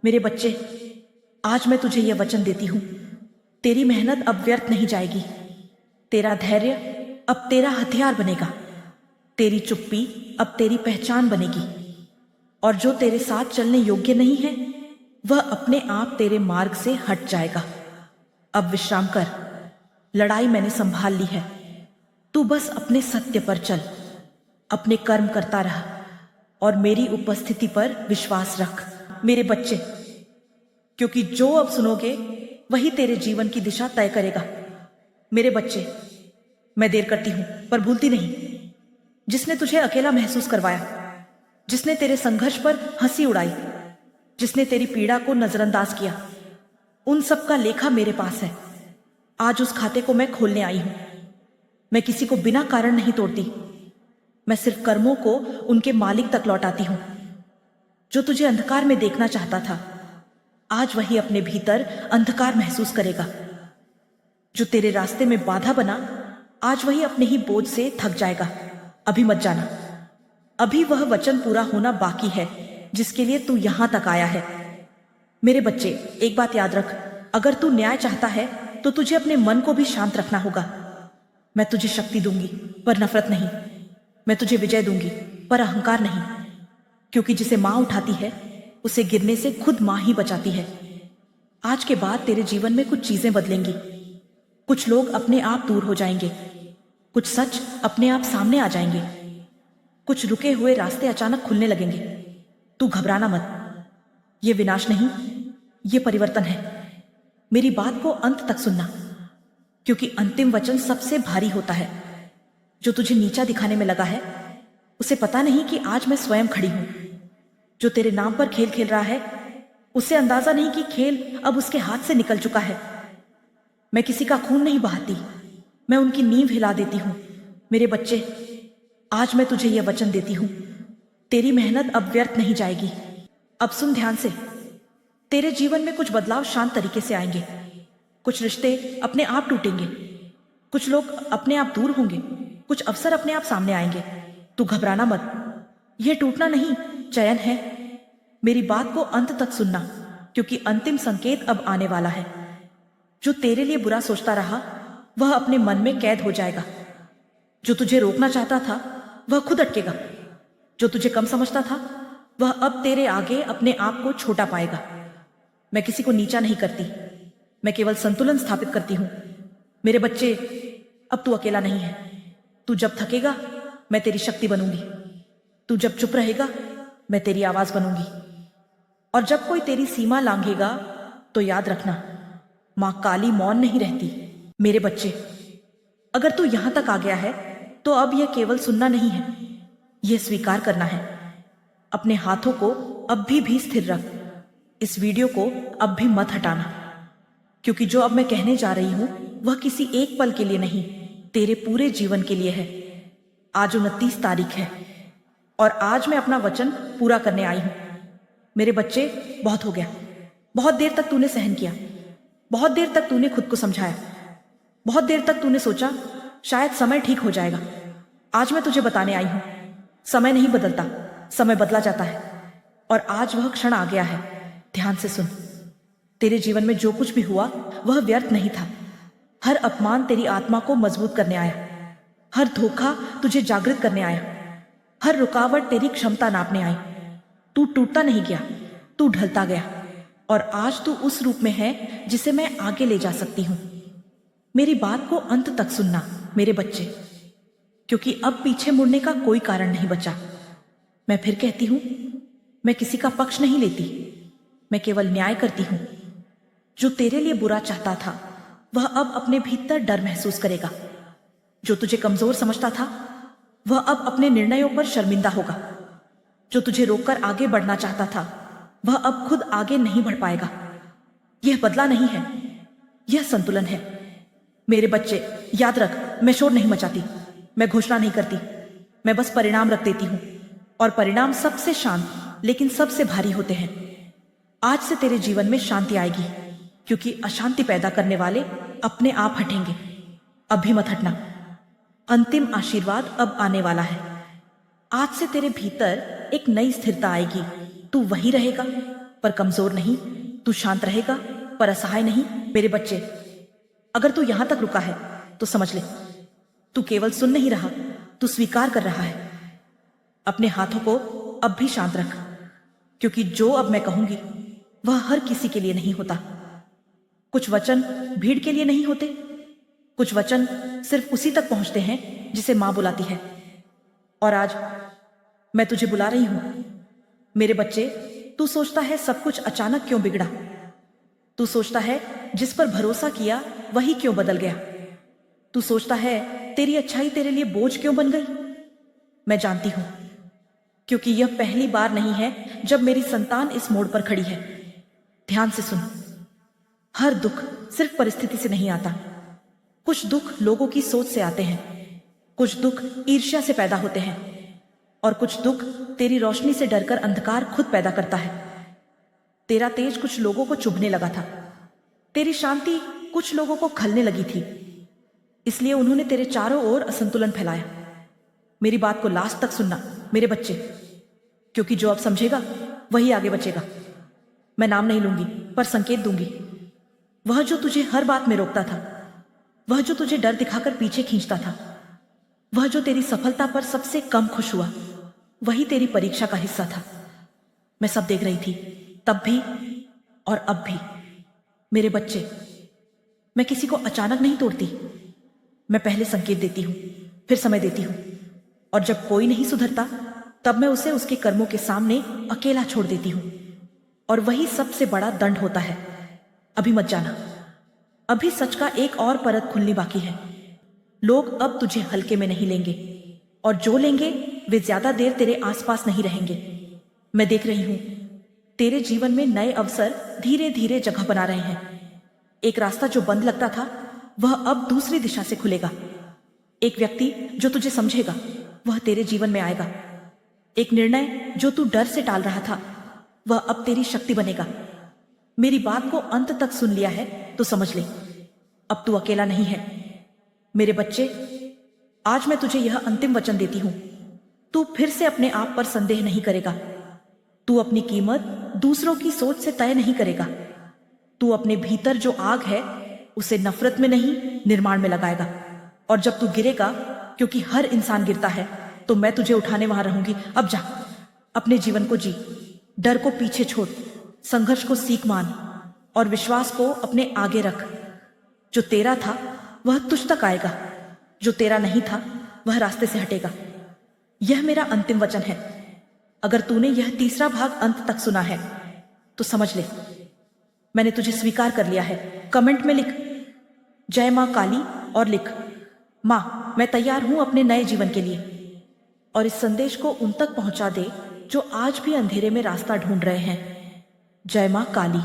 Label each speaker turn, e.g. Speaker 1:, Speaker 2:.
Speaker 1: मेरे बच्चे, आज मैं तुझे यह वचन देती हूं, तेरी मेहनत अब व्यर्थ नहीं जाएगी। तेरा धैर्य अब तेरा हथियार बनेगा। तेरी चुप्पी अब तेरी पहचान बनेगी। और जो तेरे साथ चलने योग्य नहीं है वह अपने आप तेरे मार्ग से हट जाएगा। अब विश्राम कर। लड़ाई मैंने संभाल ली है। तू बस अपने सत्य पर चल, अपने कर्म करता रह और मेरी उपस्थिति पर विश्वास रख मेरे बच्चे, क्योंकि जो अब सुनोगे वही तेरे जीवन की दिशा तय करेगा। मेरे बच्चे, मैं देर करती हूं पर भूलती नहीं। जिसने तुझे अकेला महसूस करवाया, जिसने तेरे संघर्ष पर हंसी उड़ाई, जिसने तेरी पीड़ा को नजरअंदाज किया, उन सब का लेखा मेरे पास है। आज उस खाते को मैं खोलने आई हूं। मैं किसी को बिना कारण नहीं तोड़ती। मैं सिर्फ कर्मों को उनके मालिक तक लौटाती हूं। जो तुझे अंधकार में देखना चाहता था, आज वही अपने भीतर अंधकार महसूस करेगा। जो तेरे रास्ते में बाधा बना, आज वही अपने ही बोझ से थक जाएगा। अभी मत जाना। अभी वह वचन पूरा होना बाकी है जिसके लिए तू यहां तक आया है। मेरे बच्चे, एक बात याद रख, अगर तू न्याय चाहता है तो तुझे अपने मन को भी शांत रखना होगा। मैं तुझे शक्ति दूंगी पर नफरत नहीं। मैं तुझे विजय दूंगी पर अहंकार नहीं, क्योंकि जिसे मां उठाती है उसे गिरने से खुद मां ही बचाती है। आज के बाद तेरे जीवन में कुछ चीजें बदलेंगी। कुछ लोग अपने आप दूर हो जाएंगे, कुछ सच अपने आप सामने आ जाएंगे, कुछ रुके हुए रास्ते अचानक खुलने लगेंगे। तू घबराना मत। ये विनाश नहीं, ये परिवर्तन है। मेरी बात को अंत तक सुनना, क्योंकि अंतिम वचन सबसे भारी होता है। जो तुझे नीचा दिखाने में लगा है उसे पता नहीं कि आज मैं स्वयं खड़ी हूं। जो तेरे नाम पर खेल खेल रहा है उसे अंदाजा नहीं कि खेल अब उसके हाथ से निकल चुका है। मैं किसी का खून नहीं बहाती, मैं उनकी नींव हिला देती हूं। मेरे बच्चे, आज मैं तुझे यह वचन देती हूं, तेरी मेहनत अब व्यर्थ नहीं जाएगी। अब सुन ध्यान से। तेरे जीवन में कुछ बदलाव शांत तरीके से आएंगे। कुछ रिश्ते अपने आप टूटेंगे, कुछ लोग अपने आप दूर होंगे, कुछ अवसर अपने आप सामने आएंगे। तू घबराना मत। यह टूटना नहीं, चयन है। मेरी बात को अंत तक सुनना, क्योंकि अंतिम संकेत अब आने वाला है। जो तेरे लिए बुरा सोचता रहा वह अपने मन में कैद हो जाएगा। जो तुझे रोकना चाहता था वह खुद अटकेगा। जो तुझे कम समझता था वह अब तेरे आगे अपने आप को छोटा पाएगा। मैं किसी को नीचा नहीं करती, मैं केवल संतुलन स्थापित करती हूं। मेरे बच्चे, अब तू अकेला नहीं है। तू जब थकेगा मैं तेरी शक्ति बनूंगी। तू जब चुप रहेगा मैं तेरी आवाज बनूंगी। और जब कोई तेरी सीमा लांघेगा तो याद रखना, मां काली मौन नहीं रहती। मेरे बच्चे, अगर तू यहां तक आ गया है तो अब यह केवल सुनना नहीं है, यह स्वीकार करना है। अपने हाथों को अब भी स्थिर रख। इस वीडियो को अब भी मत हटाना, क्योंकि जो अब मैं कहने जा रही हूं वह किसी एक पल के लिए नहीं, तेरे पूरे जीवन के लिए है। आज 29 तारीख है और आज मैं अपना वचन पूरा करने आई हूं। मेरे बच्चे, बहुत हो गया। बहुत देर तक तूने सहन किया, बहुत देर तक तूने खुद को समझाया, बहुत देर तक तूने सोचा शायद समय ठीक हो जाएगा। आज मैं तुझे बताने आई हूं, समय नहीं बदलता, समय बदला जाता है। और आज वह क्षण आ गया है। ध्यान से सुन। तेरे जीवन में जो कुछ भी हुआ वह व्यर्थ नहीं था। हर अपमान तेरी आत्मा को मजबूत करने आया, हर धोखा तुझे जागृत करने आया, हर रुकावट तेरी क्षमता नापने आई। तू टूटता नहीं गया, तू ढलता गया। और आज तू उस रूप में है जिसे मैं आगे ले जा सकती हूं। मेरी बात को अंत तक सुनना मेरे बच्चे, क्योंकि अब पीछे मुड़ने का कोई कारण नहीं बचा। मैं फिर कहती हूं, मैं किसी का पक्ष नहीं लेती, मैं केवल न्याय करती हूं। जो तेरे लिए बुरा चाहता था वह अब अपने भीतर डर महसूस करेगा। जो तुझे कमजोर समझता था वह अब अपने निर्णयों पर शर्मिंदा होगा। जो तुझे रोककर आगे बढ़ना चाहता था वह अब खुद आगे नहीं बढ़ पाएगा। यह बदला नहीं है, यह संतुलन है। मेरे बच्चे, याद रख, मैं शोर नहीं मचाती, मैं घोषणा नहीं करती, मैं बस परिणाम रख देती हूं। और परिणाम सबसे शांत लेकिन सबसे भारी होते हैं। आज से तेरे जीवन में शांति आएगी, क्योंकि अशांति पैदा करने वाले अपने आप हटेंगे। अभी मत हटना। अंतिम आशीर्वाद अब आने वाला है। आज से तेरे भीतर एक नई स्थिरता आएगी। तू वही रहेगा पर कमजोर नहीं। तू शांत रहेगा पर असहाय नहीं। मेरे बच्चे, अगर तू यहां तक रुका है तो समझ ले, तू केवल सुन नहीं रहा, तू स्वीकार कर रहा है। अपने हाथों को अब भी शांत रख, क्योंकि जो अब मैं कहूंगी वह हर किसी के लिए नहीं होता। कुछ वचन भीड़ के लिए नहीं होते, कुछ वचन सिर्फ उसी तक पहुंचते हैं जिसे मां बुलाती है। और आज मैं तुझे बुला रही हूं। मेरे बच्चे, तू सोचता है सब कुछ अचानक क्यों बिगड़ा? तू सोचता है जिस पर भरोसा किया वही क्यों बदल गया? तू सोचता है तेरी अच्छाई तेरे लिए बोझ क्यों बन गई? मैं जानती हूं, क्योंकि यह पहली बार नहीं है जब मेरी संतान इस मोड़ पर खड़ी है। ध्यान से सुन, हर दुख सिर्फ परिस्थिति से नहीं आता। कुछ दुख लोगों की सोच से आते हैं, कुछ दुख ईर्ष्या से पैदा होते हैं, और कुछ दुख तेरी रोशनी से डरकर अंधकार खुद पैदा करता है। तेरा तेज कुछ लोगों को चुभने लगा था, तेरी शांति कुछ लोगों को खलने लगी थी, इसलिए उन्होंने तेरे चारों ओर असंतुलन फैलाया। मेरी बात को लास्ट तक सुनना मेरे बच्चे, क्योंकि जो अब समझेगा वही आगे बचेगा। मैं नाम नहीं लूंगी पर संकेत दूंगी। वह जो तुझे हर बात में रोकता था, वह जो तुझे डर दिखाकर पीछे खींचता था, वह जो तेरी सफलता पर सबसे कम खुश हुआ, वही तेरी परीक्षा का हिस्सा था। मैं सब देख रही थी, तब भी और अब भी। मेरे बच्चे, मैं किसी को अचानक नहीं तोड़ती। मैं पहले संकेत देती हूं, फिर समय देती हूं, और जब कोई नहीं सुधरता तब मैं उसे उसके कर्मों के सामने अकेला छोड़ देती हूं। और वही सबसे बड़ा दंड होता है। अभी मत जाना, अभी सच का एक और परत खुलनी बाकी है। लोग अब तुझे हल्के में नहीं लेंगे, और जो लेंगे वे ज्यादा देर तेरे आसपास नहीं रहेंगे। मैं देख रही हूं, तेरे जीवन में नए अवसर धीरे धीरे जगह बना रहे हैं। एक रास्ता जो बंद लगता था वह अब दूसरी दिशा से खुलेगा। एक व्यक्ति जो तुझे समझेगा वह तेरे जीवन में आएगा। एक निर्णय जो तू डर से टाल रहा था वह अब तेरी शक्ति बनेगा। मेरी बात को अंत तक सुन लिया है तो समझ ले, अब तू अकेला नहीं है। मेरे बच्चे, आज मैं तुझे यह अंतिम वचन देती हूं, तू फिर से अपने आप पर संदेह नहीं करेगा। तू अपनी कीमत दूसरों की सोच से तय नहीं करेगा। तू अपने भीतर जो आग है उसे नफरत में नहीं, निर्माण में लगाएगा। और जब तू गिरेगा, क्योंकि हर इंसान गिरता है, तो मैं तुझे उठाने वहां रहूंगी। अब जा, अपने जीवन को जी, डर को पीछे छोड़, संघर्ष को सीख मान, और विश्वास को अपने आगे रख। जो तेरा था वह तुझ तक आएगा, जो तेरा नहीं था वह रास्ते से हटेगा। यह मेरा अंतिम वचन है। अगर तूने यह तीसरा भाग अंत तक सुना है तो समझ ले, मैंने तुझे स्वीकार कर लिया है। कमेंट में लिख जय मां काली और लिख मां, मैं तैयार हूं अपने नए जीवन के लिए। और इस संदेश को उन तक पहुंचा दे जो आज भी अंधेरे में रास्ता ढूंढ रहे हैं। जय मां काली।